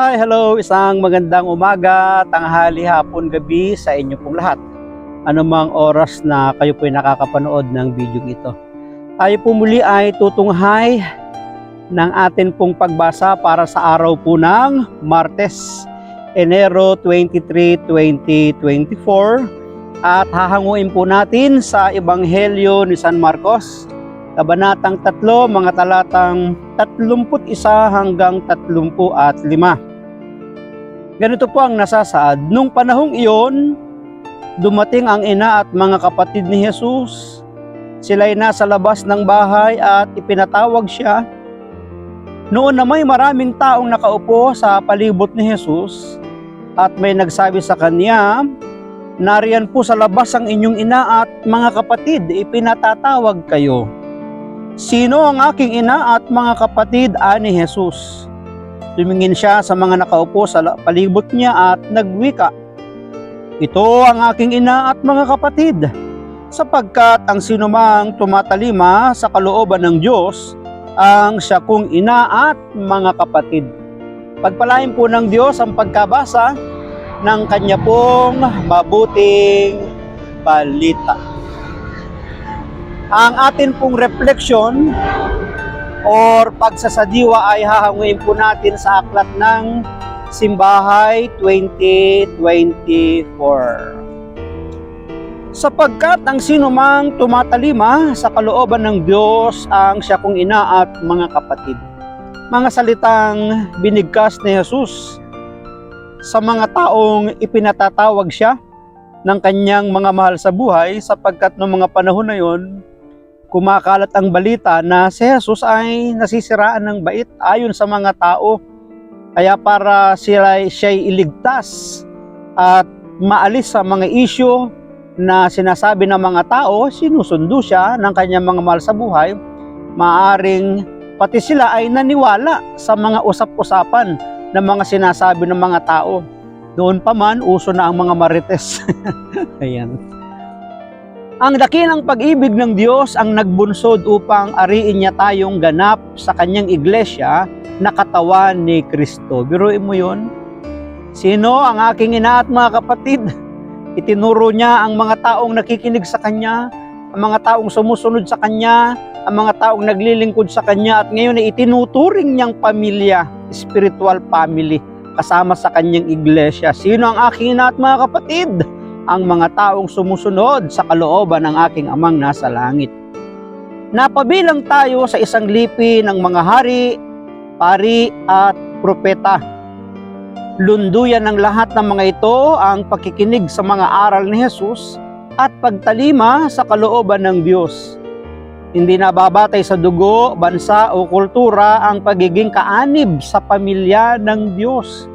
Hi, hello! Isang magandang umaga, tanghali, hapon, gabi sa inyo pong lahat. Anumang oras na kayo po ay nakakapanood ng video ito. Tayo po muli ay tutunghay ng atin pong pagbasa para sa araw po ng Martes, Enero 23, 2024. At hahanguin po natin sa Ebanghelyo ni San Marcos, Kabanatang 3, mga talatang 31 hanggang 35. Ganito po ang nasasaad. Nung panahong iyon, dumating ang ina at mga kapatid ni Jesus. Sila'y nasa labas ng bahay at ipinatawag siya. Noon na may maraming taong nakaupo sa palibot ni Jesus at may nagsabi sa kanya, "Nariyan po sa labas ang inyong ina at mga kapatid, ipinatatawag kayo." "Sino ang aking ina at mga kapatid?" ani Jesus. Tumingin siya sa mga nakaupo sa palibot niya at nagwika, "Ito ang aking ina at mga kapatid, sapagkat ang sinumang tumatalima sa kalooban ng Diyos, ang siya kong ina at mga kapatid." Pagpalain po ng Diyos ang pagkabasa ng kanya pong mabuting balita. Ang atin pong refleksyon or pagsasadiwa ay hahanguin po natin sa aklat ng Simbahay 2024. Sapagkat ang sinumang tumatalima sa kalooban ng Diyos, ang siya kong ina at mga kapatid. Mga salitang binigkas ni Jesus sa mga taong ipinatatawag siya ng kanyang mga mahal sa buhay, sapagkat noong mga panahon na yon, kumakalat ang balita na si Jesus ay nasisiraan ng bait ayon sa mga tao. Kaya para siya'y iligtas at maalis sa mga isyu na sinasabi ng mga tao, sinusundo siya ng kanyang mga mahal sa buhay. Maaring pati sila ay naniwala sa mga usap-usapan ng mga sinasabi ng mga tao. Doon pa man, uso na ang mga marites. Ayan. Ang dakilang pag-ibig ng Diyos ang nagbunsod upang ariin niya tayong ganap sa kanyang iglesia na katawan ni Kristo. Biruin mo yun. Sino ang aking ina at mga kapatid? Itinuro niya ang mga taong nakikinig sa kanya, ang mga taong sumusunod sa kanya, ang mga taong naglilingkod sa kanya, at ngayon ay itinuturing niyang pamilya, spiritual family, kasama sa kanyang iglesia. Sino ang aking ina at mga kapatid? Ang mga taong sumusunod sa kalooban ng aking amang nasa langit. Napabilang tayo sa isang lipi ng mga hari, pari at propeta. Lunduyan ng lahat ng mga ito ang pakikinig sa mga aral ni Jesus at pagtalima sa kalooban ng Diyos. Hindi nababatay sa dugo, bansa o kultura ang pagiging kaanib sa pamilya ng Diyos.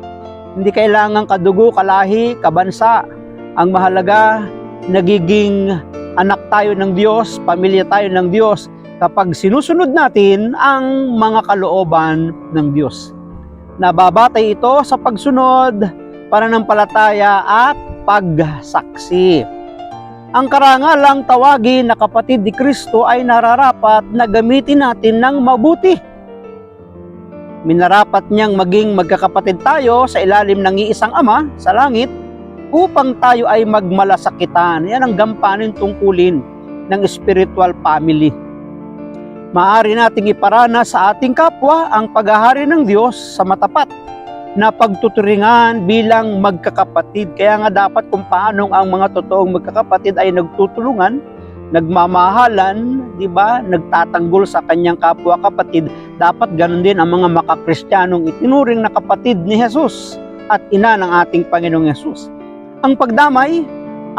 Hindi kailangan kadugo, kalahi, kabansa. Ang mahalaga, nagiging anak tayo ng Diyos, pamilya tayo ng Diyos kapag sinusunod natin ang mga kalooban ng Diyos. Nababatay ito sa pagsunod, pananampalataya at pagsaksi. Ang karangalang tawagin na kapatid ni Kristo ay nararapat na gamitin natin ng mabuti. Minarapat niyang maging magkakapatid tayo sa ilalim ng iisang Ama sa langit, upang tayo ay magmalasakitan. Yan ang gampanin tungkulin ng spiritual family. Maaari nating iparana sa ating kapwa ang paghahari ng Diyos sa matapat na pagtuturingan bilang magkakapatid. Kaya nga dapat kung paano ang mga totoong magkakapatid ay nagtutulungan, nagmamahalan, di ba? Nagtatanggol sa kanyang kapwa kapatid. Dapat ganun din ang mga makakristyanong itinuring na kapatid ni Jesus at ina ng ating Panginoong Jesus. Ang pagdamay,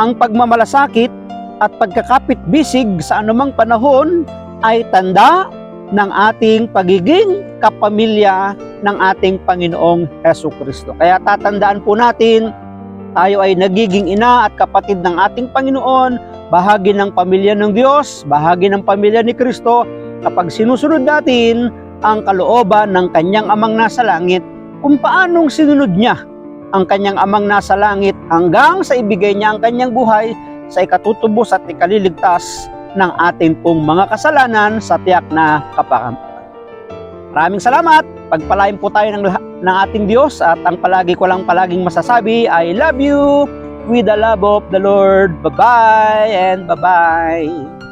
ang pagmamalasakit at pagkakapit-bisig sa anumang panahon ay tanda ng ating pagiging kapamilya ng ating Panginoong Jesucristo. Kaya tatandaan po natin, tayo ay nagiging ina at kapatid ng ating Panginoon, bahagi ng pamilya ng Diyos, bahagi ng pamilya ni Kristo, kapag sinusunod natin ang kalooban ng kanyang amang nasa langit, kung paanong sinunod niya ang kanyang amang nasa langit hanggang sa ibigay niya ang kanyang buhay sa ikatutubos at ikaliligtas ng ating pong mga kasalanan sa tiyak na kapakanan. Maraming salamat! Pagpalain po tayo ng ating Diyos, at ang palagi ko lang palaging masasabi, I love you with the love of the Lord. Bye-bye and bye-bye.